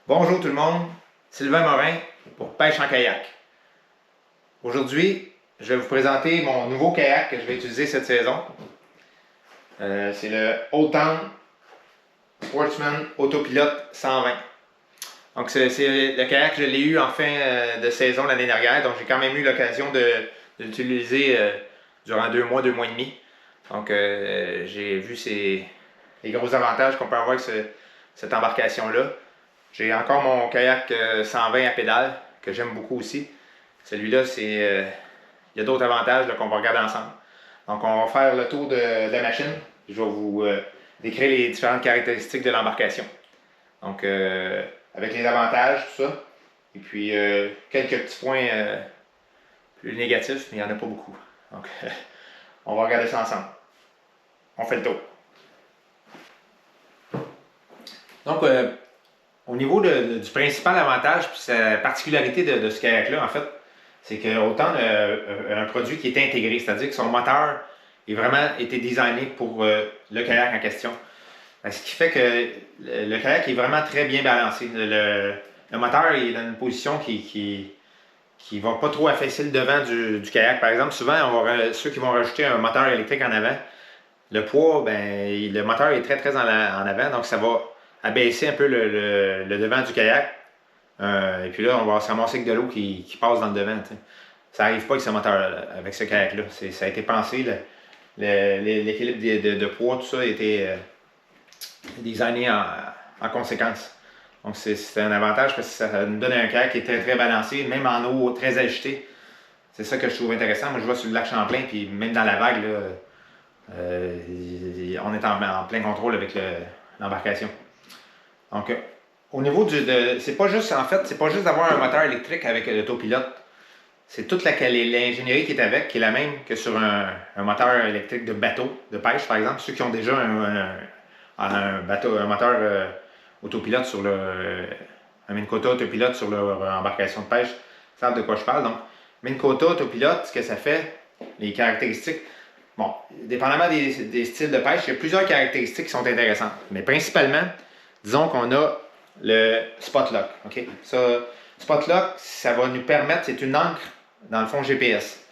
Bonjour tout le monde, Sylvain Morin pour Pêche en kayak. Aujourd'hui, je vais vous présenter mon nouveau kayak que je vais utiliser cette saison. C'est le Old Town Sportsman Autopilote 120. Donc c'est le kayak que je l'ai eu en fin de saison l'année dernière, donc j'ai quand même eu l'occasion de l'utiliser durant 2 mois, 2 mois et demi. Donc j'ai vu les gros avantages qu'on peut avoir avec cette embarcation-là. J'ai encore mon kayak 120 à pédale, que j'aime beaucoup aussi. Celui-là, il y a d'autres avantages qu'on va regarder ensemble. Donc, on va faire le tour de la machine. Je vais vous décrire les différentes caractéristiques de l'embarcation. Donc, avec les avantages, tout ça. Et puis, quelques petits points plus négatifs, mais il n'y en a pas beaucoup. Donc, on va regarder ça ensemble. On fait le tour. Donc, au niveau du principal avantage, puis sa particularité de ce kayak-là, en fait, c'est que autant un produit qui est intégré, c'est-à-dire que son moteur est vraiment été designé pour le kayak en question. Ce qui fait que le kayak est vraiment très bien balancé. Le moteur est dans une position qui va pas trop affaisser le devant du kayak. Par exemple, souvent, ceux qui vont rajouter un moteur électrique en avant, le poids, le moteur est très en avant, donc ça va abaisser un peu le devant du kayak. Et puis là, on va se ramasser avec de l'eau qui passe dans le devant. T'sais. Ça n'arrive pas avec ce moteur, avec ce kayak-là. Ça a été pensé, l'équilibre de poids, tout ça a été designé en conséquence. Donc c'est un avantage parce que ça nous donne un kayak qui est très balancé, même en eau très agitée. C'est ça que je trouve intéressant. Moi, je vois sur le lac Champlain, puis même dans la vague, là, on est en plein contrôle avec l'embarcation. Donc, au niveau c'est pas juste, en fait, c'est pas juste d'avoir un moteur électrique avec l'autopilote. C'est toute l'ingénierie qui est avec, qui est la même que sur un moteur électrique de bateau, de pêche, par exemple. Ceux qui ont déjà un moteur autopilote sur un Minn Kota autopilote sur leur embarcation de pêche, savent de quoi je parle. Donc, Minn Kota autopilote, ce que ça fait, les caractéristiques, bon, dépendamment des styles de pêche, il y a plusieurs caractéristiques qui sont intéressantes. Mais principalement, disons qu'on a le spot lock. Okay? Ça, spot lock, ça va nous permettre, c'est une encre dans le fond GPS.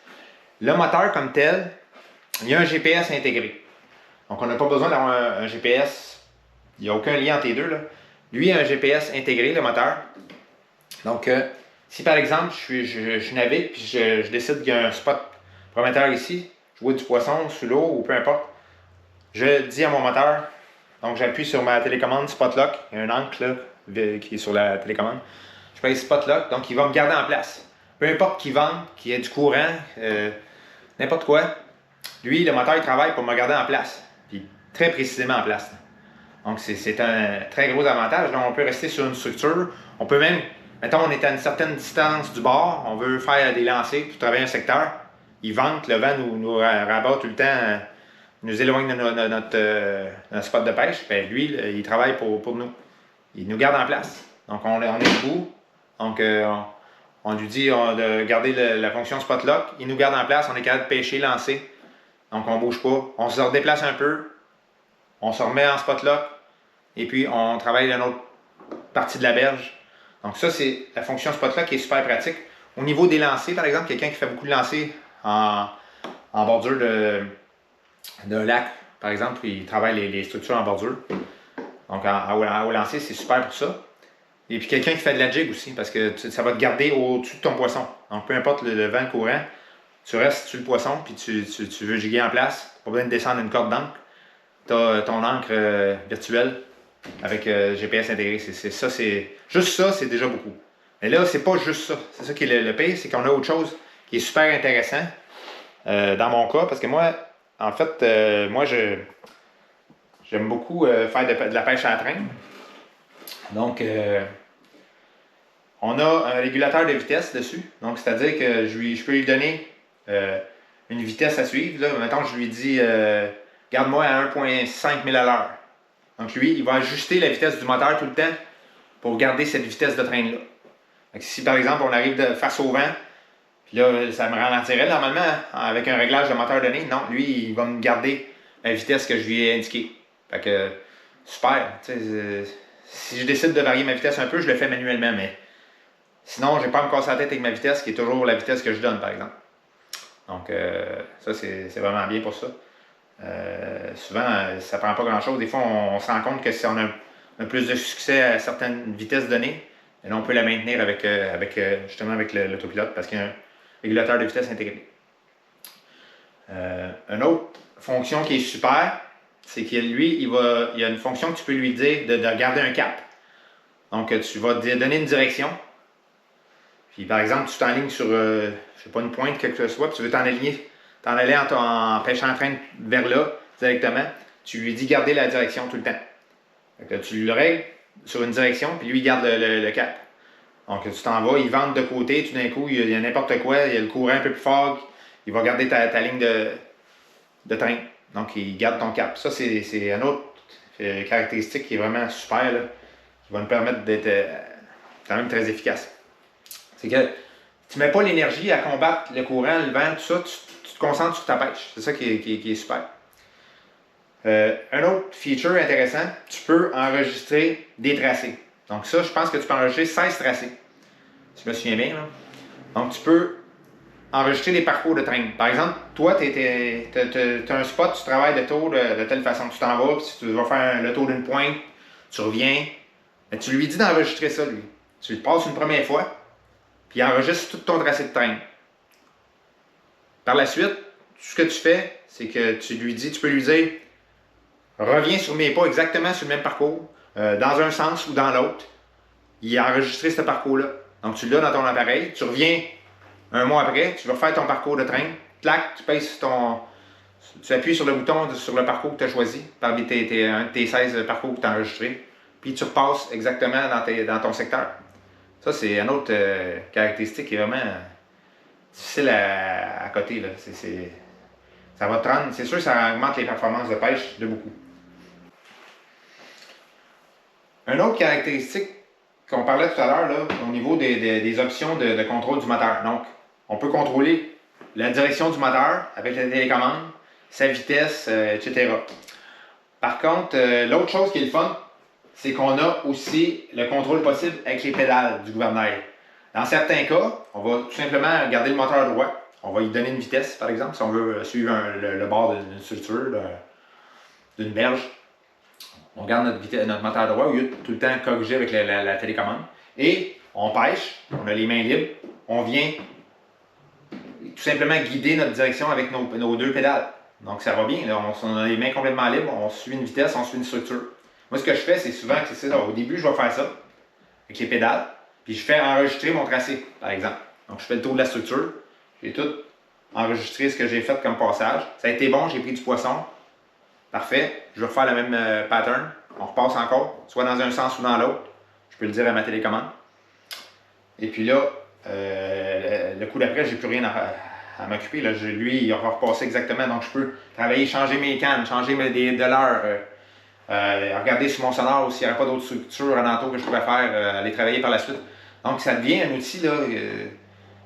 Le moteur comme tel, il y a un GPS intégré. Donc on n'a pas besoin d'avoir un GPS, il n'y a aucun lien entre les deux. Là. Lui, il a un GPS intégré, le moteur. Donc si par exemple je navigue puis je décide qu'il y a un spot prometteur ici, je vois du poisson sous l'eau ou peu importe, je dis à mon moteur, donc j'appuie sur ma télécommande Spot Lock, il y a un encre là, qui est sur la télécommande. Je pèse Spot Lock, donc il va me garder en place. Peu importe qu'il vente, qu'il y ait du courant, n'importe quoi, lui, le moteur, il travaille pour me garder en place. Puis très précisément en place. Donc c'est un très gros avantage. Donc on peut rester sur une structure. On peut même, mettons, on est à une certaine distance du bord, on veut faire des lancers pour travailler un secteur. Il vente, le vent nous rabat tout le temps, nous éloigne de notre spot de pêche. Bien, lui, il travaille pour nous. Il nous garde en place. Donc on est debout. Donc on lui dit de garder la fonction spot lock. Il nous garde en place. On est capable de pêcher, lancer. Donc on ne bouge pas. On se redéplace un peu. On se remet en spot lock. Et puis on travaille dans une autre partie de la berge. Donc ça, c'est la fonction spot lock qui est super pratique. Au niveau des lancers, par exemple, quelqu'un qui fait beaucoup de lancers en bordure d'un lac, par exemple, il travaille les structures en bordure. Donc au lancer, c'est super pour ça. Et puis quelqu'un qui fait de la jig aussi, parce que ça va te garder au-dessus de ton poisson. Donc peu importe le vent, le courant, tu restes sur le poisson, puis tu veux jiguer en place. Pas besoin de descendre une corde d'encre. Tu as ton encre virtuelle avec GPS intégré. Juste ça, c'est déjà beaucoup. Mais là, c'est pas juste ça. C'est ça qui est le pire, c'est qu'on a autre chose qui est super intéressant dans mon cas, parce que moi, en fait, moi, j'aime beaucoup faire de la pêche à la traîne. Donc, on a un régulateur de vitesse dessus. Donc, c'est-à-dire que je peux lui donner une vitesse à suivre. Là. Mettons, je lui dis, garde-moi à 1,5 000 à l'heure. Donc, lui, il va ajuster la vitesse du moteur tout le temps pour garder cette vitesse de train-là. Si, par exemple, on arrive face au vent, puis là, ça me ralentirait normalement avec un réglage de moteur donné. Non, lui, il va me garder la vitesse que je lui ai indiquée. Fait que, super. Si je décide de varier ma vitesse un peu, je le fais manuellement, mais sinon, je n'ai pas à me casser la tête avec ma vitesse, qui est toujours la vitesse que je donne, par exemple. Donc, ça, c'est vraiment bien pour ça. Souvent, ça ne prend pas grand-chose. Des fois, on se rend compte que si on a plus de succès à certaines vitesses données, là, on peut la maintenir justement avec l'autopilote parce qu'il y a un régulateur de vitesse intégré. Une autre fonction qui est super, c'est qu'il lui, il y a une fonction que tu peux lui dire de garder un cap. Donc, tu vas te donner une direction. Puis, par exemple, tu t'enlignes sur, je sais pas, une pointe, quelque chose, puis tu veux t'en aller en pêchant en train vers là, directement. Tu lui dis garder la direction tout le temps. Donc, tu lui règles sur une direction, puis lui, il garde le cap. Donc, tu t'en vas, il vente de côté, tout d'un coup, il y a n'importe quoi, il y a le courant un peu plus fort, il va garder ta ligne de train. Donc, il garde ton cap. Ça, c'est une autre caractéristique qui est vraiment super, là, qui va nous permettre d'être quand même très efficace. C'est que tu ne mets pas l'énergie à combattre le courant, le vent, tout ça, tu te concentres sur ta pêche. C'est ça qui est super. Un autre feature intéressant, tu peux enregistrer des tracés. Donc ça, je pense que tu peux enregistrer 16 tracés. Si je me souviens bien. Là. Donc tu peux enregistrer des parcours de train. Par exemple, toi, tu as un spot, tu travailles le tour de telle façon. Tu t'en vas, puis tu vas faire le tour d'une pointe, tu reviens. Mais tu lui dis d'enregistrer ça, lui. Tu le passes une première fois, puis il enregistre tout ton tracé de train. Par la suite, tout ce que tu fais, c'est que tu peux lui dire reviens sur mes pas exactement sur le même parcours, dans un sens ou dans l'autre. Il a enregistré ce parcours-là. Donc tu l'as dans ton appareil, tu reviens un mois après, tu vas faire ton parcours de train, clac, tu appuies sur le bouton sur le parcours que tu as choisi, parmi un de tes 16 parcours que tu as enregistrés, puis tu repasses exactement dans ton secteur. Ça, c'est une autre caractéristique qui est vraiment difficile à coter. Là. Ça va te rendre, c'est sûr que ça augmente les performances de pêche de beaucoup. Une autre caractéristique qu'on parlait tout à l'heure, là, au niveau des options de contrôle du moteur. Donc, on peut contrôler la direction du moteur avec la télécommande, sa vitesse, etc. Par contre, l'autre chose qui est le fun, c'est qu'on a aussi le contrôle possible avec les pédales du gouvernail. Dans certains cas, on va tout simplement garder le moteur droit. On va lui donner une vitesse, par exemple, si on veut suivre le bord d'une structure, d'une berge. On garde notre moteur droit au lieu de tout le temps corriger avec la télécommande. Et on pêche, on a les mains libres, on vient tout simplement guider notre direction avec nos deux pédales. Donc ça va bien, là, on a les mains complètement libres, on suit une vitesse, on suit une structure. Moi, ce que je fais, c'est souvent que c'est ça. Au début, je vais faire ça avec les pédales, puis je fais enregistrer mon tracé, par exemple. Donc, je fais le tour de la structure, j'ai tout enregistré ce que j'ai fait comme passage. Ça a été bon, j'ai pris du poisson. Parfait. Je vais refaire le même pattern. On repasse encore, soit dans un sens ou dans l'autre. Je peux le dire à ma télécommande. Et puis là, le coup d'après, j'ai plus rien à m'occuper. Lui, il va repasser exactement. Donc, je peux travailler, changer mes cannes, changer de l'heure. Regarder sur mon sonore s'il n'y aurait pas d'autres structures en entour que je pourrais faire, aller travailler par la suite. Donc, ça devient un outil, là,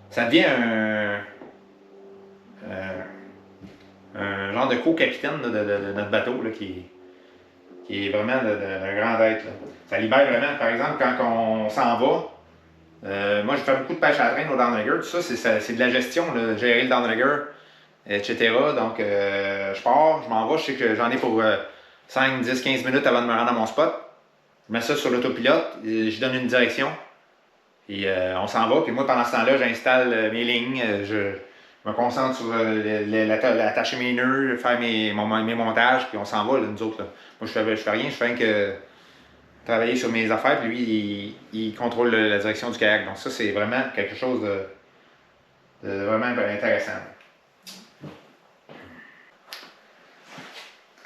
ça devient un genre de co-capitaine de notre bateau là, qui est vraiment d'un grand aide. Là. Ça libère vraiment, par exemple, quand on s'en va. Moi, je fais beaucoup de pêche à la traîne au downrigger. Tout ça, c'est de la gestion, là, gérer le downrigger, etc. Donc, je pars, je m'en vais, je sais que j'en ai pour 5, 10, 15 minutes avant de me rendre à mon spot. Je mets ça sur l'autopilote, je donne une direction, et on s'en va. Puis moi, pendant ce temps-là, j'installe mes lignes, je me concentre sur attacher mes nœuds, faire mes montages, puis on s'en va, là, nous autres. Là. Moi, je fais rien, je fais que travailler sur mes affaires, puis lui, il contrôle la direction du kayak. Donc ça, c'est vraiment quelque chose de vraiment intéressant.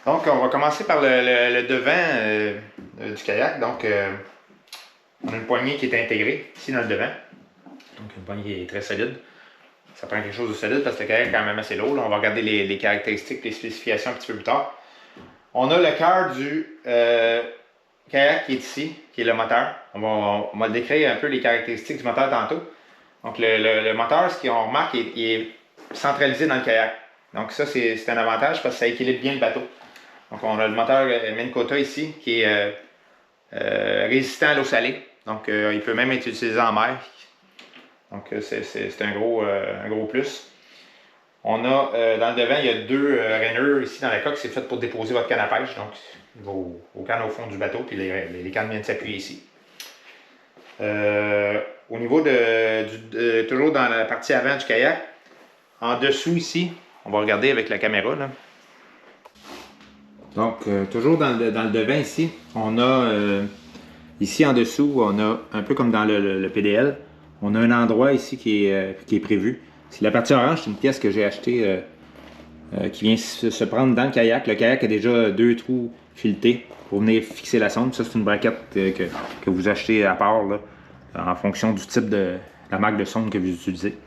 Donc, on va commencer par le devant du kayak. Donc, on a une poignée qui est intégrée ici dans le devant. Donc, une poignée qui est très solide. Ça prend quelque chose de solide parce que le kayak est quand même assez lourd. Là, on va regarder les caractéristiques, les spécifications un petit peu plus tard. On a le cœur du kayak qui est ici, qui est le moteur. On va décrire un peu les caractéristiques du moteur tantôt. Donc, le moteur, ce qu'on remarque, il est centralisé dans le kayak. Donc, ça, c'est un avantage parce que ça équilibre bien le bateau. Donc, on a le moteur Minn Kota ici qui est résistant à l'eau salée. Donc, il peut même être utilisé en mer. Donc, c'est un gros plus. On a, dans le devant, il y a deux rainures ici dans la coque. C'est fait pour déposer votre canne à pêche. Donc, il va au canne au fond du bateau, puis les cannes viennent s'appuyer ici. Au niveau toujours dans la partie avant du kayak, en dessous ici, on va regarder avec la caméra, là. Donc, toujours dans le devant ici, on a, ici en dessous, on a, un peu comme dans le PDL, on a un endroit ici qui est prévu. C'est la partie orange, c'est une pièce que j'ai achetée qui vient se prendre dans le kayak. Le kayak a déjà 2 trous filetés pour venir fixer la sonde. Ça, c'est une braquette que vous achetez à part, là, en fonction du type de la marque de sonde que vous utilisez.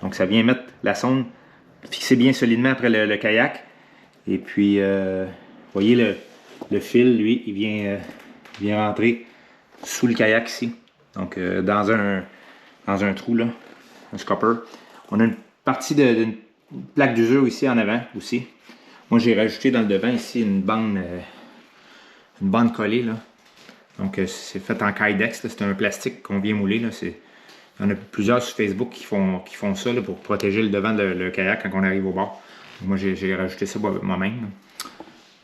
Donc, ça vient mettre la sonde fixée bien solidement après le kayak. Et puis, vous voyez le fil, lui, il vient rentrer sous le kayak ici. Donc, dans un trou, là, un scupper. On a une partie d'une plaque d'usure ici en avant aussi. Moi, j'ai rajouté dans le devant ici une bande collée, là. Donc, c'est fait en kydex, c'est un plastique qu'on vient mouler, là. Il y en a plusieurs sur Facebook qui font ça là, pour protéger le devant de le kayak quand on arrive au bord. Donc, moi, j'ai rajouté ça moi-même.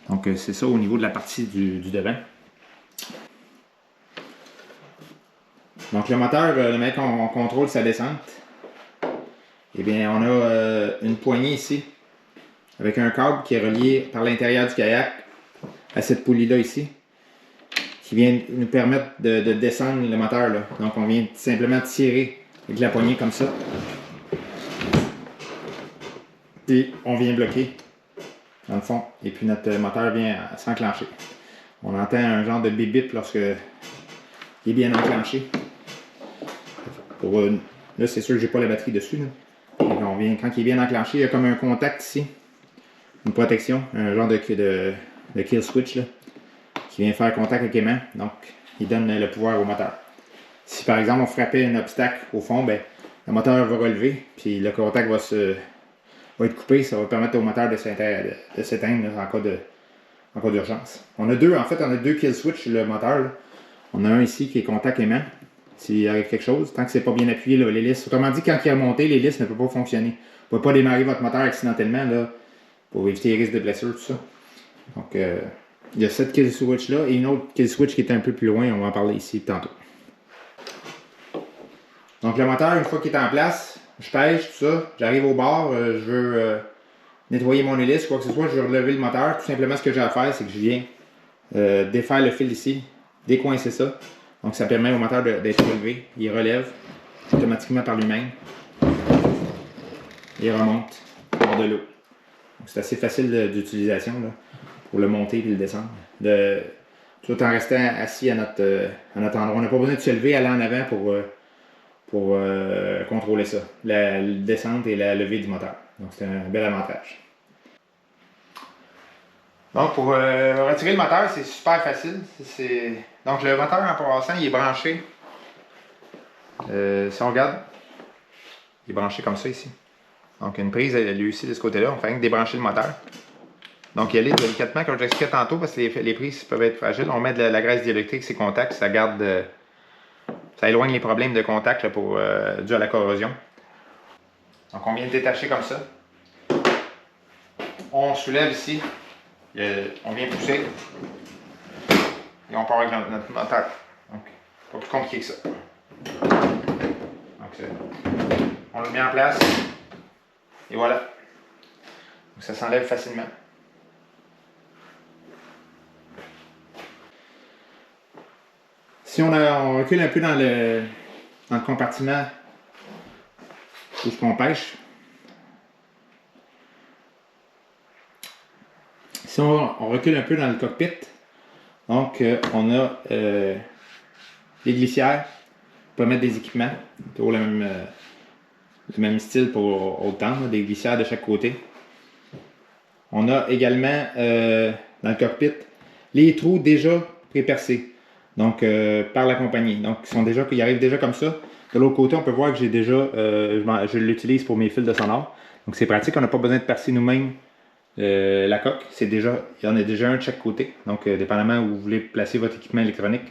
Donc, c'est ça au niveau de la partie du devant. Donc, le moteur, le mec, on contrôle sa descente. Eh bien, on a une poignée ici, avec un câble qui est relié par l'intérieur du kayak à cette poulie-là ici, qui vient nous permettre de descendre le moteur, là. Donc, on vient simplement tirer avec la poignée comme ça. Et on vient bloquer, dans le fond, et puis notre moteur vient s'enclencher. On entend un genre de bip-bip lorsque il est bien enclenché. Là, c'est sûr que j'ai pas la batterie dessus, là. Quand il est bien enclenché, il y a comme un contact ici, une protection, un genre de kill switch là, qui vient faire contact avec l'aimant, donc il donne le pouvoir au moteur. Si par exemple on frappait un obstacle au fond, ben, le moteur va relever, puis le contact va être coupé, ça va permettre au moteur de s'éteindre en cas d'urgence. On a deux kill switch sur le moteur, là. On a un ici qui est contact aimant. S'il arrive quelque chose, tant que c'est pas bien appuyé, là, l'hélice. Autrement dit, quand il est remonté, l'hélice ne peut pas fonctionner. Vous ne pouvez pas démarrer votre moteur accidentellement là, pour éviter les risques de blessure, tout ça. Donc, il y a cette kill switch là et une autre kill switch qui est un peu plus loin. On va en parler ici tantôt. Donc, le moteur, une fois qu'il est en place, je pêche, tout ça. J'arrive au bord, je veux nettoyer mon hélice, quoi que ce soit. Je veux relever le moteur. Tout simplement, ce que j'ai à faire, c'est que je viens défaire le fil ici, décoincer ça. Donc, ça permet au moteur d'être relevé. Il relève automatiquement par lui-même. Il remonte hors de l'eau. C'est assez facile d'utilisation pour le monter et le descendre. Tout en restant assis à notre endroit. On n'a pas besoin de se lever, aller en avant pour contrôler ça. La descente et la levée du moteur. Donc, c'est un bel avantage. Donc, pour retirer le moteur, c'est super facile. Donc, le moteur, en passant, il est branché. Si on regarde, il est branché comme ça ici. Donc, une prise, lui aussi, de ce côté-là. On fait rien que débrancher le moteur. Donc, il y a délicatement, comme je l'expliquais tantôt, parce que les prises peuvent être fragiles. On met de la graisse diélectrique, ces contacts, ça garde... ça éloigne les problèmes de contact là, dû à la corrosion. Donc, on vient de détacher comme ça. On soulève ici. On vient pousser et on part avec notre moteur. Donc, pas plus compliqué que ça. Donc, on le met en place et voilà. Donc, ça s'enlève facilement. Si on recule un peu dans le compartiment où on pêche, si on recule un peu dans le cockpit, donc on a les glissières, on peut mettre des équipements, toujours le même style pour autant, des glissières de chaque côté. On a également dans le cockpit les trous déjà pré-percés, donc par la compagnie. Donc ils arrivent déjà comme ça. De l'autre côté, on peut voir que j'ai déjà, je l'utilise pour mes fils de sonore. Donc c'est pratique, on n'a pas besoin de percer nous-mêmes la coque. Il y en a déjà un de chaque côté. Donc dépendamment où vous voulez placer votre équipement électronique,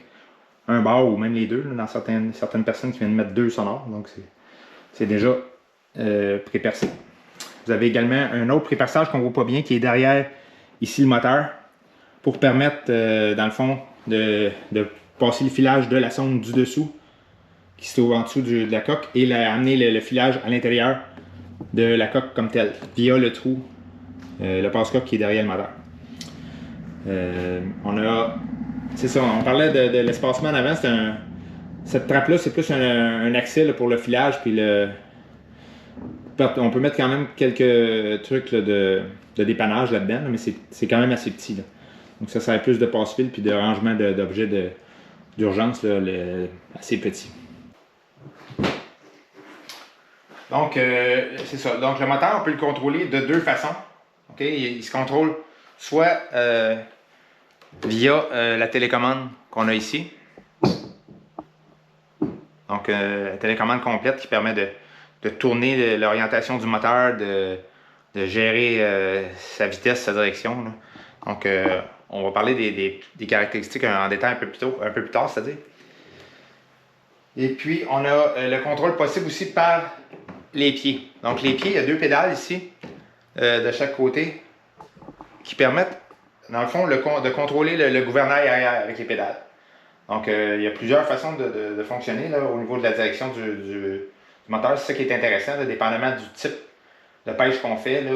un bar ou même les deux, là, dans certaines personnes qui viennent mettre 2 sonores. Donc c'est déjà pré-percé. Vous avez également un autre pré-perçage qu'on ne voit pas bien qui est derrière ici le moteur pour permettre, dans le fond, de passer le filage de la sonde du dessous qui se trouve en dessous de la coque et amener le filage à l'intérieur de la coque comme telle via le trou, le passe-coque qui est derrière le moteur. On a, c'est ça, on parlait de l'espacement en avant, cette trappe-là, c'est plus un accès là, pour le filage, puis on peut mettre quand même quelques trucs là, de dépannage là-dedans, là, mais c'est quand même assez petit. Là. Donc ça sert plus de passe-fil puis de rangement d'objets d'urgence assez petit. Donc c'est ça. Donc le moteur, on peut le contrôler de 2 façons. Okay? Il se contrôle soit via la télécommande qu'on a ici. Donc la télécommande complète qui permet de tourner l'orientation du moteur, de gérer sa vitesse, sa direction. Là. Donc on va parler des caractéristiques en détail un peu plus tard, c'est-à-dire. Et puis on a le contrôle possible aussi par les pieds. Donc les pieds, il y a 2 pédales ici, de chaque côté, qui permettent, dans le fond, de contrôler le gouvernail arrière avec les pédales. Donc il y a plusieurs façons de fonctionner là, au niveau de la direction du moteur. C'est ça qui est intéressant, là, dépendamment du type de pêche qu'on fait. Là,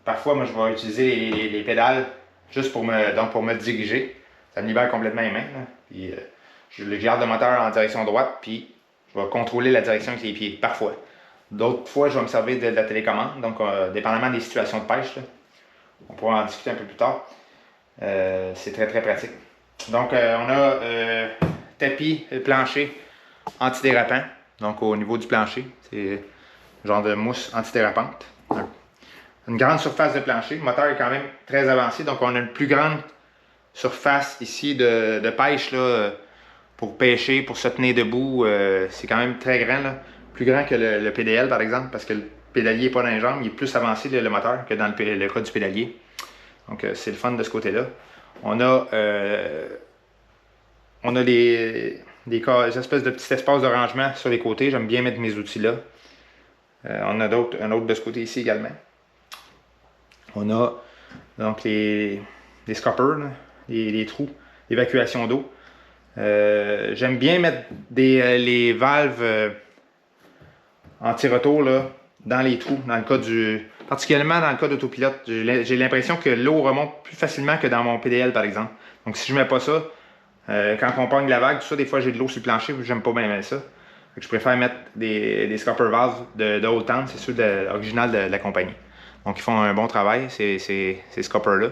parfois, moi, je vais utiliser les pédales juste pour me diriger. Ça me libère complètement les mains. Là. Puis, je garde le moteur en direction droite, puis je vais contrôler la direction avec les pieds, parfois. D'autres fois, je vais me servir de la télécommande, donc dépendamment des situations de pêche. Là, on pourra en discuter un peu plus tard. C'est très très pratique. Donc, on a tapis, plancher antidérapant. Donc, au niveau du plancher, c'est genre de mousse antidérapante. Une grande surface de plancher. Le moteur est quand même très avancé. Donc, on a une plus grande surface ici de pêche là, pour pêcher, pour se tenir debout. C'est quand même très grand. Là. Plus grand que le PDL, par exemple, parce que le pédalier n'est pas dans les jambes. Il est plus avancé, le moteur, que dans le cas du pédalier. Donc, c'est le fun de ce côté-là. On a des espèces de petits espaces de rangement sur les côtés. J'aime bien mettre mes outils là. On a un autre de ce côté ici également. On a donc les scoppers, les trous d'évacuation d'eau. J'aime bien mettre les valves anti-retour là, dans les trous, particulièrement dans le cas d'autopilote. J'ai l'impression que l'eau remonte plus facilement que dans mon PDL par exemple. Donc si je mets pas ça, quand on pogne la vague, tout ça, des fois j'ai de l'eau sur le plancher, j'aime pas bien ça. Je préfère mettre des scopper valves de haute tente, c'est ceux original de la compagnie. Donc ils font un bon travail, ces scoppers-là.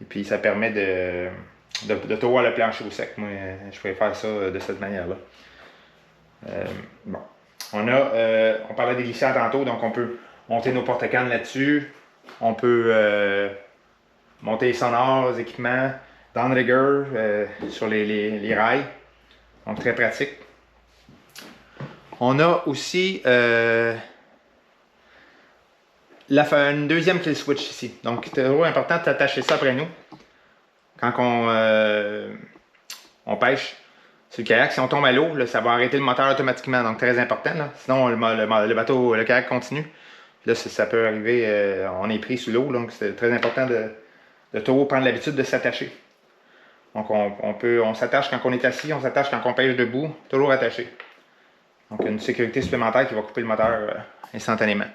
Et puis ça permet de tower le plancher au sec. Moi, je préfère ça de cette manière-là. Bon. On parlait des glissades tantôt, donc on peut monter nos porte-cannes là-dessus. On peut monter les sonores, les équipements, downrigger sur les rails. Donc très pratique. On a aussi une deuxième kill switch ici. Donc c'est toujours important d'attacher ça après nous. Quand on pêche sur le kayak, si on tombe à l'eau, ça va arrêter le moteur automatiquement. Donc très important. Là. Sinon le kayak continue. Là, ça peut arriver, on est pris sous l'eau. Donc c'est très important de toujours prendre l'habitude de s'attacher. Donc on s'attache quand on est assis, on s'attache quand on pêche debout, toujours attaché. Donc une sécurité supplémentaire qui va couper le moteur instantanément.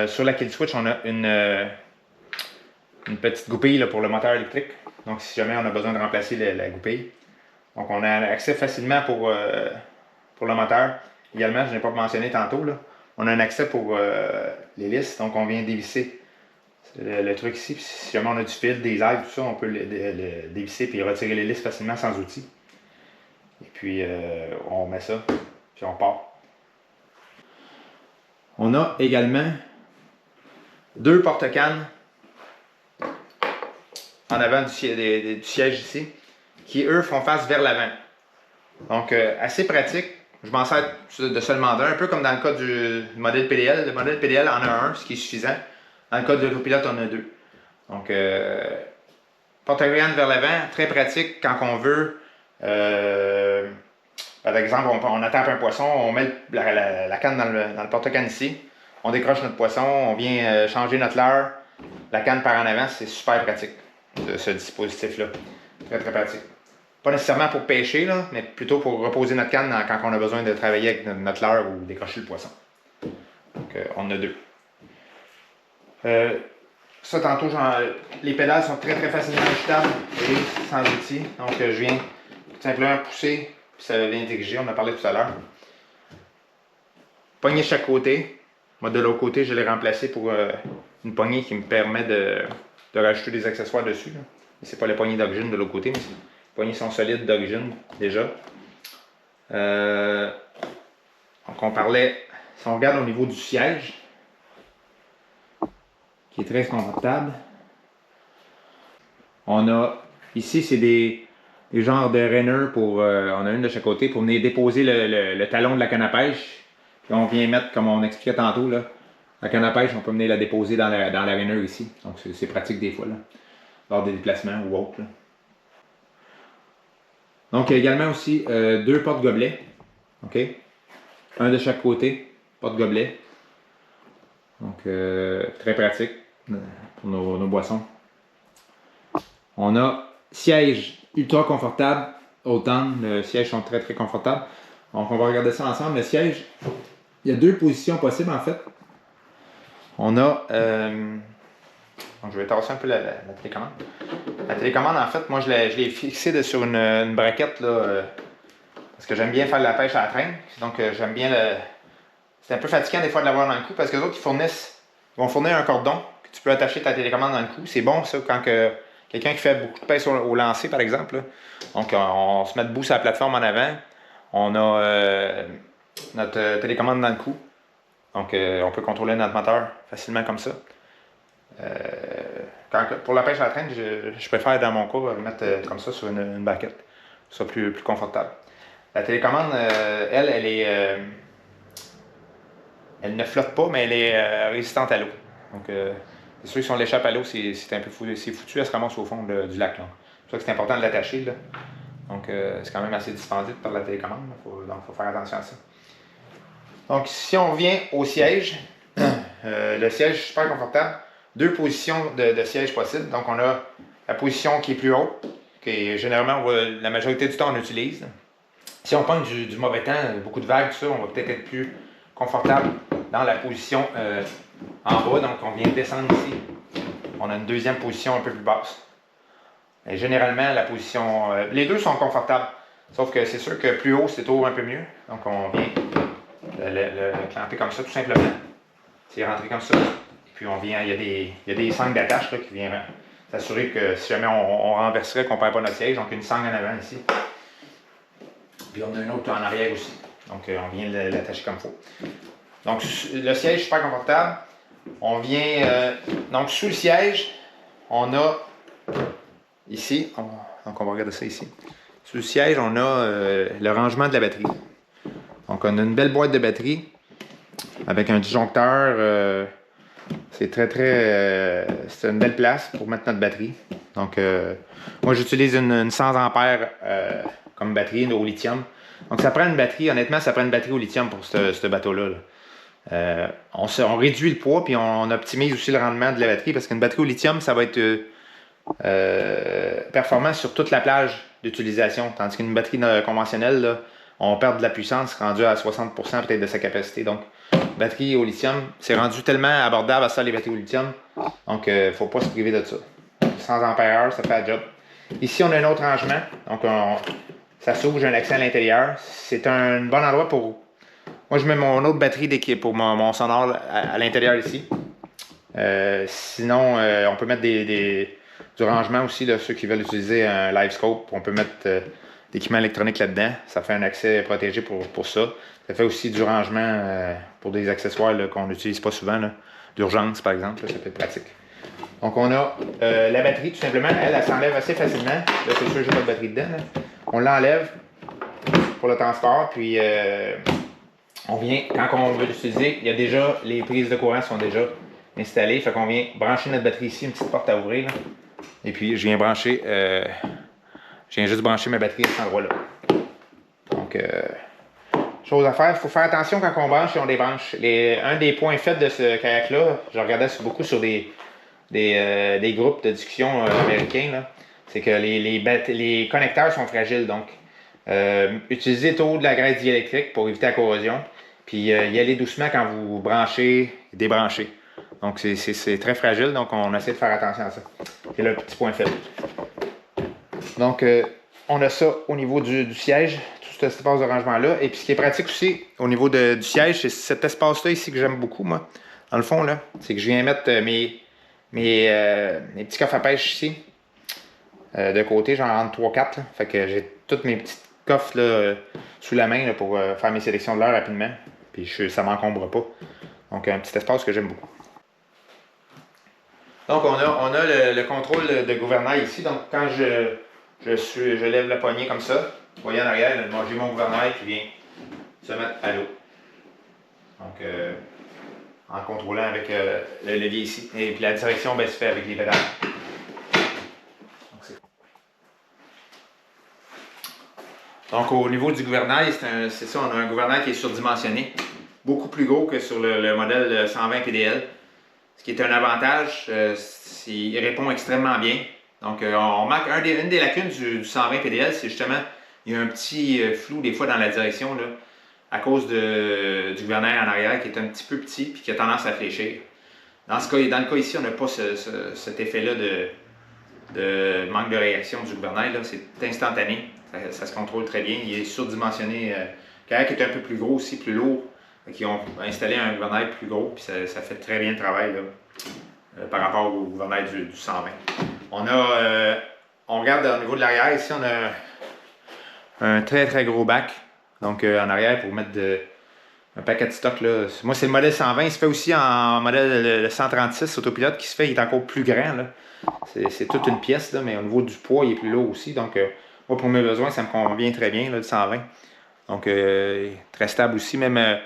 Sur la kill switch, on a une petite goupille là, pour le moteur électrique. Donc si jamais on a besoin de remplacer la goupille. Donc on a accès facilement pour le moteur. Également, je n'ai pas mentionné tantôt, là, on a un accès pour l'hélice. Donc on vient dévisser le truc ici. Puis, si jamais on a du fil, des ailes, tout ça, on peut le dévisser et retirer l'hélice facilement sans outil. Et puis on met ça, puis on part. On a également 2 porte-cannes en avant du siège ici, qui eux font face vers l'avant. Donc assez pratique. Je m'en sers de seulement d'un, un peu comme dans le cas du modèle PDL. Le modèle PDL en a un, ce qui est suffisant. Dans le cas de l'autopilote, on a 2. Donc porte-canne vers l'avant, très pratique quand on veut Par exemple, on attape un poisson, on met la canne dans le porte-canne ici, on décroche notre poisson, on vient changer notre leurre, la canne part en avant, c'est super pratique, ce dispositif-là. Très très pratique. Pas nécessairement pour pêcher, là, mais plutôt pour reposer notre canne quand on a besoin de travailler avec notre leurre ou décrocher le poisson. Donc, on en a deux. Ça, tantôt, les pédales sont très très facilement ajustables et sans outils. Donc, je viens tout simplement pousser, puis ça vient diriger. On en a parlé tout à l'heure. Poignée de chaque côté. Moi, de l'autre côté, je l'ai remplacé pour une poignée qui me permet de rajouter des accessoires dessus. C'est pas les poignées d'origine de l'autre côté, mais les poignées sont solides d'origine déjà. Donc, on parlait, si on regarde au niveau du siège, qui est très confortable. On a, ici, c'est des genres de rainers pour, on a une de chaque côté pour venir déposer le talon de la canne à pêche. Puis on vient mettre, comme on expliquait tantôt, là, la canne à pêche, on peut venir la déposer dans la rainer ici. Donc c'est pratique des fois, là, lors des déplacements ou autres. Là. Donc il y a également aussi deux porte-gobelets. OK? Un de chaque côté, porte-gobelet. Donc très pratique pour nos boissons. On a siège ultra confortable. Autant, les sièges sont très très confortables. Donc on va regarder ça ensemble. Le siège, il y a deux positions possibles en fait. On a, donc je vais tasser un peu la télécommande. La télécommande en fait, moi je l'ai fixée sur une braquette là, parce que j'aime bien faire de la pêche à la traîne. Donc j'aime bien c'est un peu fatigant des fois de l'avoir dans le cou parce que les autres ils vont fournir un cordon que tu peux attacher ta télécommande dans le cou. C'est bon ça quand quelqu'un qui fait beaucoup de pêche au lancer par exemple. Là. Donc on se met debout sur la plateforme en avant. On a notre télécommande dans le cou. Donc, on peut contrôler notre moteur facilement comme ça. Pour la pêche à la traîne, je préfère dans mon cas mettre comme ça sur une baquette. Ce sera plus confortable. La télécommande, elle ne flotte pas, mais elle est résistante à l'eau. Donc, c'est sûr que si on l'échappe à l'eau, c'est un peu foutu, elle se ramasse au fond du lac. C'est pour ça que c'est important de l'attacher. Donc, c'est quand même assez dispendieux de perdre la télécommande. Donc, il faut faire attention à ça. Donc, si on vient au siège, le siège est super confortable. Deux positions de siège possibles. Donc, on a la position qui est plus haute, que généralement, la majorité du temps, on utilise. Si on prend du mauvais temps, beaucoup de vagues, tout ça, on va peut-être être plus confortable dans la position en bas. Donc, on vient descendre ici. On a une deuxième position un peu plus basse. Et généralement, la position... les deux sont confortables. Sauf que c'est sûr que plus haut, c'est toujours un peu mieux. Donc, on vient le clamper comme ça, tout simplement. C'est rentré comme ça. Et puis, il y a des sangles d'attache qui viennent s'assurer que si jamais on renverserait, qu'on ne perd pas notre siège. Donc, une sangle en avant ici. Puis, on a une autre en arrière aussi. Donc, on vient l'attacher comme il faut. Donc, le siège est super confortable. On vient... donc, sous le siège, on a ici... donc, on va regarder ça ici. Sous le siège, on a le rangement de la batterie. Donc, on a une belle boîte de batterie avec un disjoncteur. C'est c'est une belle place pour mettre notre batterie. Donc, moi, j'utilise une 100 ampères comme batterie au lithium. Donc, ça prend une batterie. Honnêtement, ça prend une batterie au lithium pour ce bateau-là. On réduit le poids puis on optimise aussi le rendement de la batterie parce qu'une batterie au lithium, ça va être performant sur toute la plage d'utilisation. Tandis qu'une batterie conventionnelle, là, on perd de la puissance rendue à 60% peut-être de sa capacité. Donc, batterie au lithium, c'est rendu tellement abordable à ça les batteries au lithium. Donc, il ne faut pas se priver de ça. 100 ampères, ça fait la job. Ici, on a un autre rangement. Donc, ça s'ouvre, j'ai un accès à l'intérieur. C'est un bon endroit pour... Moi, je mets mon autre batterie pour mon sonore à l'intérieur ici. Sinon, on peut mettre du rangement aussi, là, ceux qui veulent utiliser un LiveScope. On peut mettre d'équipement électronique là-dedans. Ça fait un accès protégé pour ça. Ça fait aussi du rangement pour des accessoires qu'on n'utilise pas souvent, d'urgence par exemple, là, ça peut être pratique. Donc on a la batterie tout simplement, elle s'enlève assez facilement. Là c'est sûr que j'ai pas de batterie dedans. Là. On l'enlève pour le transport, puis on vient, quand on veut l'utiliser, il y a déjà, les prises de courant sont déjà installées, fait qu'on vient brancher notre batterie ici, une petite porte à ouvrir. Là. Et puis je viens brancher Je viens juste brancher ma batterie à cet endroit-là. Donc, chose à faire, il faut faire attention quand on branche et on débranche. Un des points faibles de ce kayak-là, je regardais beaucoup sur des groupes de discussion américains, c'est que les connecteurs sont fragiles. Donc, utilisez tôt de la graisse diélectrique pour éviter la corrosion. Puis, y aller doucement quand vous branchez et débranchez. Donc, c'est très fragile, donc on essaie de faire attention à ça. C'est le petit point faible. Donc, on a ça au niveau du siège, tout cet espace de rangement-là. Et puis, ce qui est pratique aussi au niveau du siège, c'est cet espace-là ici que j'aime beaucoup, moi. Dans le fond, là, c'est que je viens mettre mes petits coffres à pêche ici. De côté, j'en rentre 3-4. Fait que j'ai tous mes petits coffres là, sous la main là, pour faire mes sélections de l'heure rapidement. Puis ça ne m'encombre pas. Donc, un petit espace que j'aime beaucoup. Donc, on a le contrôle de gouvernail ici. Donc, quand je lève la poignée comme ça, vous voyez en arrière, j'ai mon gouvernail qui vient se mettre à l'eau. Donc, en contrôlant avec le levier ici. Et puis la direction se fait avec les pédales. Donc, au niveau du gouvernail, c'est ça, on a un gouvernail qui est surdimensionné. Beaucoup plus gros que sur le modèle 120 PDL. Ce qui est un avantage, il répond extrêmement bien. Donc, on remarque une des lacunes du 120 PDL, c'est justement, il y a un petit flou des fois dans la direction, là, à cause du gouvernail en arrière qui est un petit peu petit et qui a tendance à fléchir. Dans le cas ici, on n'a pas cet effet-là de manque de réaction du gouvernail. C'est instantané, ça se contrôle très bien. Il est surdimensionné. Le kayak est un peu plus gros aussi, plus lourd. Ils ont installé un gouvernail plus gros, puis ça fait très bien le travail là, par rapport au gouvernail du 120. On regarde au niveau de l'arrière, ici on a un très très gros bac. Donc en arrière pour mettre un paquet de stock. Là. Moi c'est le modèle 120, il se fait aussi en modèle 136 autopilote qui se fait, il est encore plus grand. C'est toute une pièce, là, mais au niveau du poids, il est plus lourd aussi. Donc moi pour mes besoins, ça me convient très bien, là, le 120. Donc très stable aussi, même.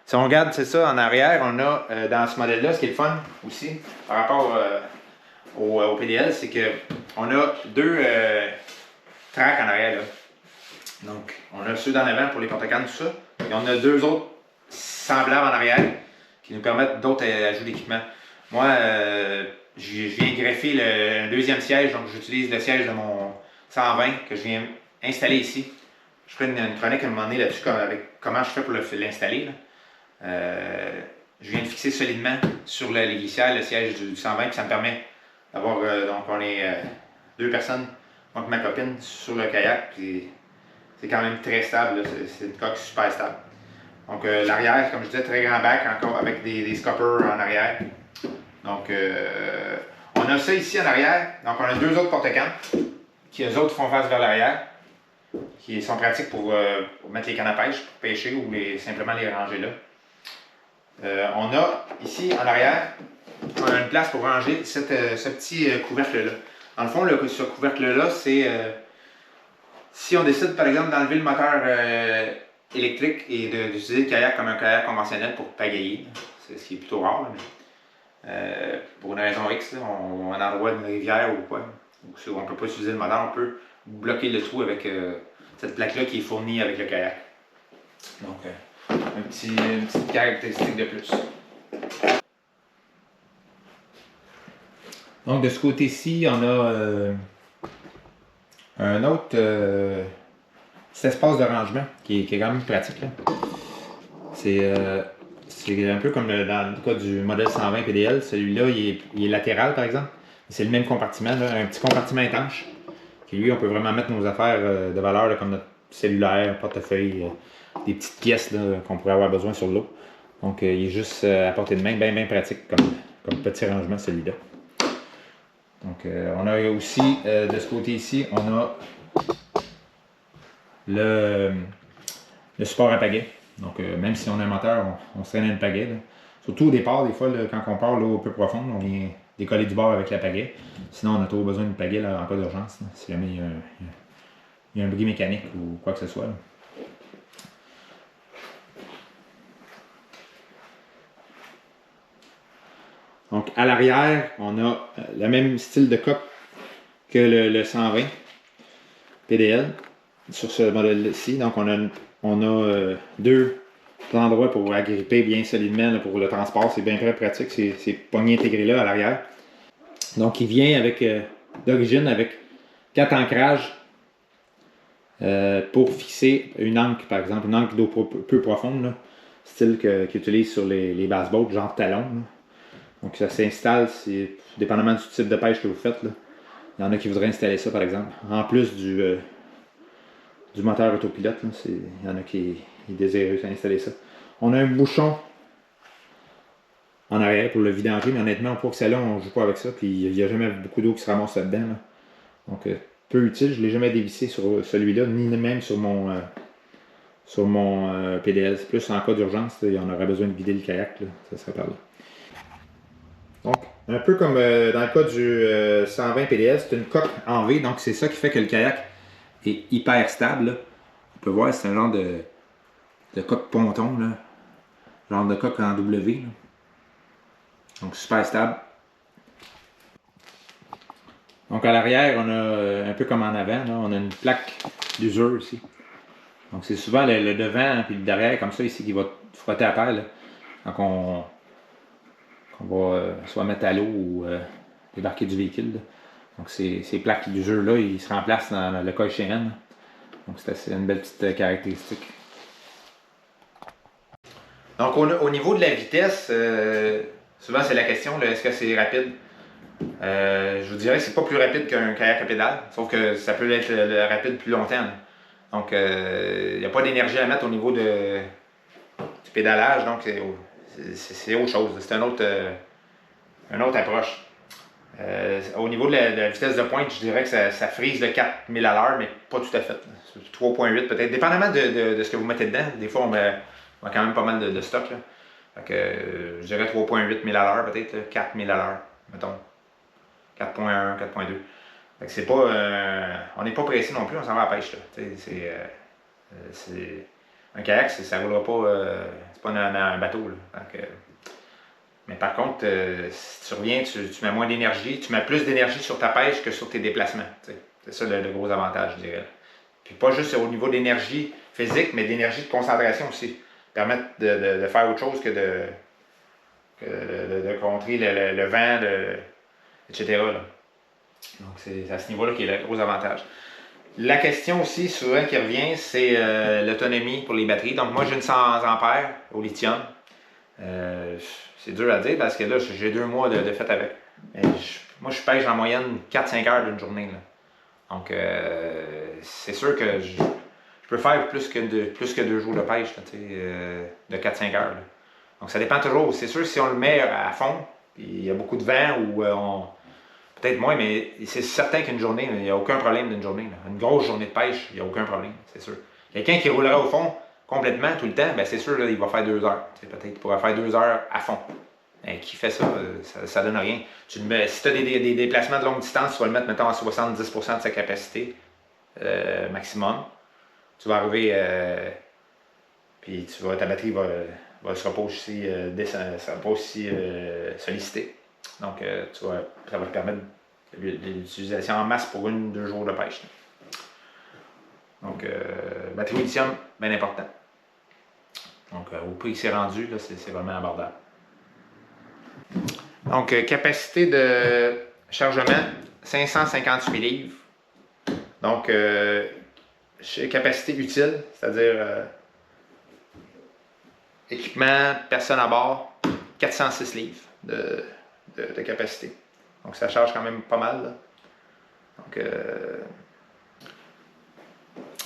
Si on regarde, c'est ça, en arrière, on a dans ce modèle-là, ce qui est le fun aussi, par rapport au PDL, c'est qu'on a deux tracks en arrière. Là. Donc, on a ceux d'en avant pour les porte-cannes, tout ça. Et on a deux autres semblables en arrière qui nous permettent d'autres ajouts d'équipement. Moi, je viens greffer un deuxième siège, donc j'utilise le siège de mon 120 que je viens installer ici. Je ferai une chronique à un moment donné là-dessus avec comment je fais pour l'installer. Je viens de fixer solidement sur les glissières le siège du 120, puis ça me permet d'avoir, donc on est deux personnes, moi et ma copine, sur le kayak, puis c'est quand même très stable, c'est une coque super stable. Donc l'arrière, comme je disais, très grand bac, encore avec des scoppers en arrière. Donc on a ça ici en arrière, donc on a deux autres porte-cannes, qui eux autres font face vers l'arrière, qui sont pratiques pour mettre les cannes à pêche, pour pêcher ou simplement les ranger là. On a ici en arrière, on a une place pour ranger ce petit couvercle-là. Dans le fond, ce couvercle-là, c'est si on décide par exemple d'enlever le moteur électrique et d'utiliser le kayak comme un kayak conventionnel pour pagayer, c'est ce qui est plutôt rare, là, mais, pour une raison X, là, on a un endroit d'une rivière ou quoi, où on ne peut pas utiliser le moteur, on peut bloquer le trou avec cette plaque-là qui est fournie avec le kayak. Donc, une petite caractéristique de plus. Donc de ce côté-ci, on a un autre petit espace de rangement qui est quand même pratique. C'est un peu comme dans le cas du modèle 120 PDL. Celui-là, il est latéral par exemple. C'est le même compartiment, là, un petit compartiment étanche. Qui lui, on peut vraiment mettre nos affaires de valeur là, comme notre cellulaire, portefeuille, des petites pièces qu'on pourrait avoir besoin sur l'eau. Donc il est juste à portée de main, bien pratique comme petit rangement celui-là. Donc on a aussi de ce côté ici, on a le support à pagaie. Donc même si on a un moteur, on se traîne une pagaie. Là. Surtout au départ, des fois, là, quand on part l'eau un peu profonde, on vient décoller du bord avec la pagaie. Sinon, on a toujours besoin d'une pagaie là, en cas d'urgence, si jamais il y a un bris mécanique ou quoi que ce soit. Là. Donc à l'arrière, on a le même style de coque que le 120. PDL sur ce modèle-ci. Donc on a deux endroits pour agripper bien solidement là, pour le transport. C'est bien très pratique, c'est pogné intégré là à l'arrière. Donc il vient avec d'origine avec 4 ancrages pour fixer une ancre, par exemple, une ancre d'eau peu profonde, là, style qu'ils utilisent sur les bass boats, genre talon. Là. Donc ça s'installe, dépendamment du type de pêche que vous faites. Là. Il y en a qui voudraient installer ça, par exemple. En plus du moteur autopilote, il y en a qui désirent installer ça. On a un bouchon en arrière pour le vidanger, mais honnêtement, pour que ça là, on ne joue pas avec ça. Puis il n'y a jamais beaucoup d'eau qui se ramasse là-dedans. Là. Donc peu utile, je ne l'ai jamais dévissé sur celui-là, ni même sur mon PDL. C'est plus en cas d'urgence, on aurait besoin de vider le kayak, là, ça serait par là. Donc, un peu comme dans le cas du 120 PDL, c'est une coque en V, donc c'est ça qui fait que le kayak est hyper stable. Là. On peut voir, c'est un genre de coque ponton, là. Genre de coque en W. Là. Donc super stable. Donc à l'arrière, on a un peu comme en avant, là, on a une plaque d'usure ici. Donc c'est souvent le devant et le derrière comme ça ici qui va frotter à terre. Là. Donc on va soit mettre à l'eau ou débarquer du véhicule. Là. Donc ces plaques d'usure-là, ils se remplacent dans le cas échéant. Donc c'est une belle petite caractéristique. Donc au niveau de la vitesse, souvent c'est la question, est-ce que c'est rapide? Je vous dirais que c'est pas plus rapide qu'un kayak à pédale, sauf que ça peut être rapide plus longtemps. Là. Donc il n'y a pas d'énergie à mettre au niveau du pédalage, donc c'est autre chose, c'est une autre approche. Au niveau de la vitesse de pointe, je dirais que ça frise de 4000 à l'heure, mais pas tout à fait. 3.8 peut-être, dépendamment de ce que vous mettez dedans. Des fois, on met quand même pas mal de stock. Là. Fait que, je dirais 3.8 000 à l'heure, peut-être 4000 à l'heure, mettons. 4.1, 4.2. Fait que c'est pas. On n'est pas pressé non plus, on s'en va à la pêche. Un kayak, ça roulera pas. C'est pas un bateau. Là. Fait que, mais par contre, si tu reviens, tu mets moins d'énergie, tu mets plus d'énergie sur ta pêche que sur tes déplacements. T'sais. C'est ça le gros avantage, je dirais. Puis pas juste au niveau d'énergie physique, mais d'énergie de concentration aussi. Permettre de faire autre chose que de contrer le vent, etc. Là. Donc c'est à ce niveau-là qui est le gros avantage. La question aussi, souvent qui revient, c'est l'autonomie pour les batteries. Donc moi j'ai une 100 ampères au lithium. C'est dur à dire parce que là j'ai 2 mois de fête avec. Mais moi je pêche en moyenne 4-5 heures d'une journée. Là. Donc c'est sûr que je peux faire plus que 2 jours de pêche, là, de 4-5 heures. Là. Donc ça dépend toujours. C'est sûr si on le met à fond, il y a beaucoup de vent ou peut-être moins, mais c'est certain qu'une journée, il n'y a aucun problème d'une journée. Là. Une grosse journée de pêche, il n'y a aucun problème, c'est sûr. Quelqu'un qui roulera au fond complètement tout le temps, ben c'est sûr, là, il va faire 2 heures. Peut-être qu'il pourra faire 2 heures à fond. Et qui fait ça, ça donne rien. Si tu as des déplacements de longue distance, tu vas le mettre, mettons, à 70% de sa capacité maximum. Tu vas arriver, puis ta batterie ne sera pas aussi, sollicitée. Donc, ça va te permettre l'utilisation en masse pour 1-2 jours de pêche. Donc, batterie lithium, bien important. Donc, au prix qui s'est rendu, là, c'est vraiment abordable. Donc, capacité de chargement, 558 livres. Donc, capacité utile, c'est-à-dire équipement, personne à bord, 406 livres de capacité. Donc, ça charge quand même pas mal. Là.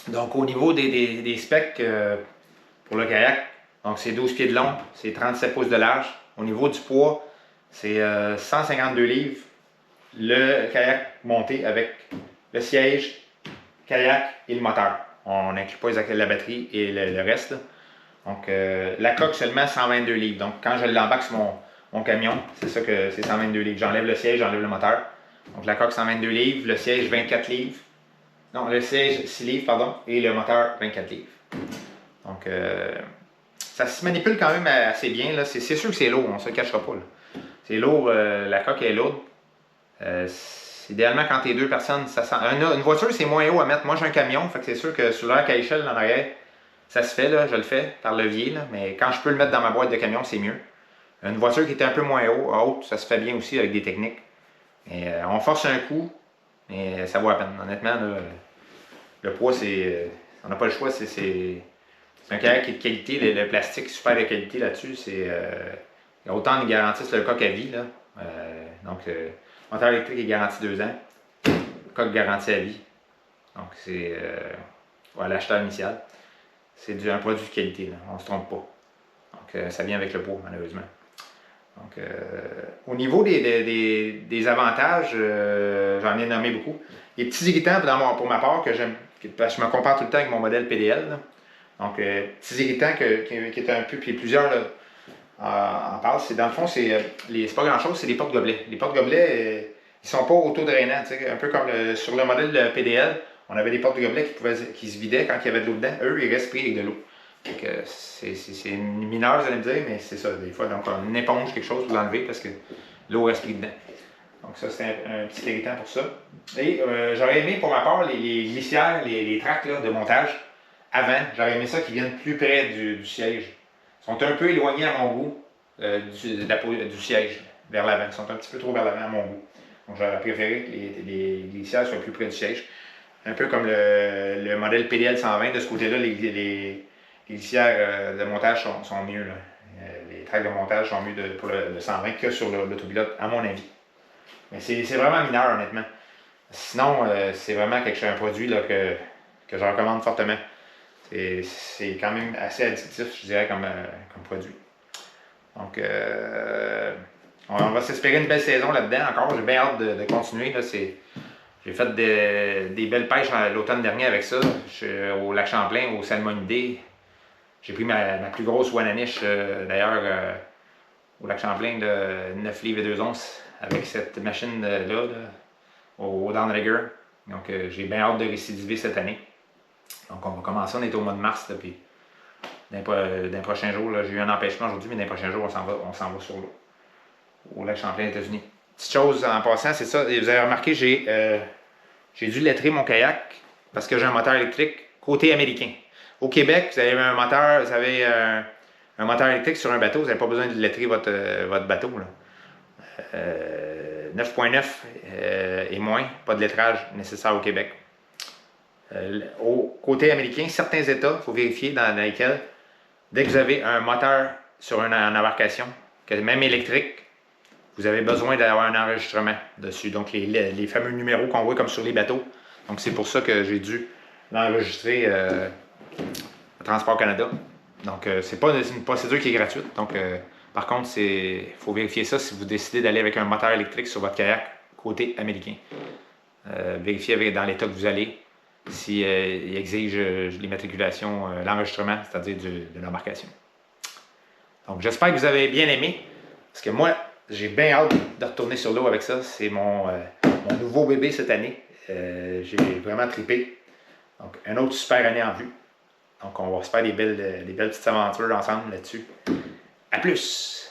Donc, au niveau des specs pour le kayak, donc c'est 12 pieds de long, c'est 37 pouces de large. Au niveau du poids, c'est 152 livres. Le kayak monté avec le siège, kayak et le moteur. On n'inclut pas la batterie et le reste. Là. Donc, la coque seulement 122 livres. Donc, quand je l'embarque sur mon camion, c'est ça que c'est 122 livres. J'enlève le siège, j'enlève le moteur. Donc, la coque 122 livres, le siège 24 livres. Non, le siège 6 livres, pardon, et le moteur 24 livres. Donc, ça se manipule quand même assez bien. Là. C'est sûr que c'est lourd, on ne se le cachera pas. C'est lourd, la coque est lourde. Idéalement, quand t'es 2 personnes, ça sent. Une voiture, c'est moins haut à mettre. Moi, j'ai un camion, fait que c'est sûr que sur l'arc à échelle en arrière, ça se fait, là, je le fais par levier, là, mais quand je peux le mettre dans ma boîte de camion, c'est mieux. Une voiture qui était un peu moins haute, ça se fait bien aussi avec des techniques. Et, on force un coup, mais ça vaut la peine. Honnêtement, là, le poids, c'est. On n'a pas le choix, c'est un kayak qui est de qualité, le plastique est super de qualité là-dessus. Il y a autant de garantissent le coq à vie. Là. Donc, moteur électrique est garanti 2 ans, coq garanti à vie. Donc, c'est l'acheteur initial. C'est un produit de qualité, là. On ne se trompe pas. Donc, ça vient avec le poids, malheureusement. Donc, au niveau des avantages, j'en ai nommé beaucoup. Les petits irritants pour ma part que j'aime, parce que je me compare tout le temps avec mon modèle PDL. Là. Donc, petits irritants qui est un peu, puis plusieurs là, en parlent, c'est dans le fond, c'est pas grand chose, c'est les porte-gobelets. Les porte-gobelets, ils sont pas auto-drainants, un peu comme sur le modèle PDL, on avait des porte-gobelets qui se vidaient quand il y avait de l'eau dedans. Eux, ils restent pris avec de l'eau. C'est mineur, vous allez me dire, mais c'est ça, des fois. Donc, on éponge quelque chose pour l'enlever parce que l'eau reste pris dedans. Donc, ça, c'est un petit irritant pour ça. Et j'aurais aimé, pour ma part, les glissières, les tracks là, de montage avant. J'aurais aimé ça qu'ils viennent plus près du siège. Ils sont un peu éloignés à mon goût du siège, vers l'avant. Ils sont un petit peu trop vers l'avant à mon goût. Donc, j'aurais préféré que les glissières soient plus près du siège. Un peu comme le modèle PDL 120, de ce côté-là, les glissières de montage sont mieux. Là. Les tracks de montage sont mieux pour le 120 que sur l'autopilote, à mon avis. Mais c'est vraiment mineur, honnêtement. Sinon, c'est vraiment un produit là, que je recommande fortement. C'est quand même assez addictif, je dirais, comme produit. Donc, on va s'espérer une belle saison là-dedans encore. J'ai bien hâte de continuer. Là, j'ai fait des belles pêches l'automne dernier avec ça. Au lac Champlain, au Salmonidé. J'ai pris ma plus grosse Wananiche, d'ailleurs, au lac Champlain de 9 livres et 2 onces avec cette machine-là, au downrigger. Donc, j'ai bien hâte de récidiver cette année. Donc, on va commencer. On est au mois de mars, là, puis dans les prochains jours, j'ai eu un empêchement aujourd'hui, mais dans les prochains jours, on s'en va sur l'eau, au lac Champlain, aux États-Unis. Petite chose en passant, c'est ça. Vous avez remarqué, j'ai dû lettrer mon kayak parce que j'ai un moteur électrique côté américain. Au Québec, vous avez un moteur électrique sur un bateau, vous n'avez pas besoin de lettrer votre bateau. 9.9 et moins, pas de lettrage nécessaire au Québec. Au côté américain, certains États, il faut vérifier dans lesquels, dès que vous avez un moteur sur une embarcation, même électrique, vous avez besoin d'avoir un enregistrement dessus. Donc, les fameux numéros qu'on voit comme sur les bateaux. Donc, c'est pour ça que j'ai dû l'enregistrer à Transport Canada. Donc, c'est une procédure qui est gratuite. Donc, par contre, il faut vérifier ça si vous décidez d'aller avec un moteur électrique sur votre kayak côté américain. Vérifiez dans l'état que vous allez s'il exige l'immatriculation, l'enregistrement, c'est-à-dire de l'embarcation. Donc, j'espère que vous avez bien aimé. Parce que moi, j'ai bien hâte de retourner sur l'eau avec ça. C'est mon nouveau bébé cette année. J'ai vraiment trippé. Donc, une autre super année en vue. Donc, on va se faire des belles petites aventures ensemble là-dessus. À plus!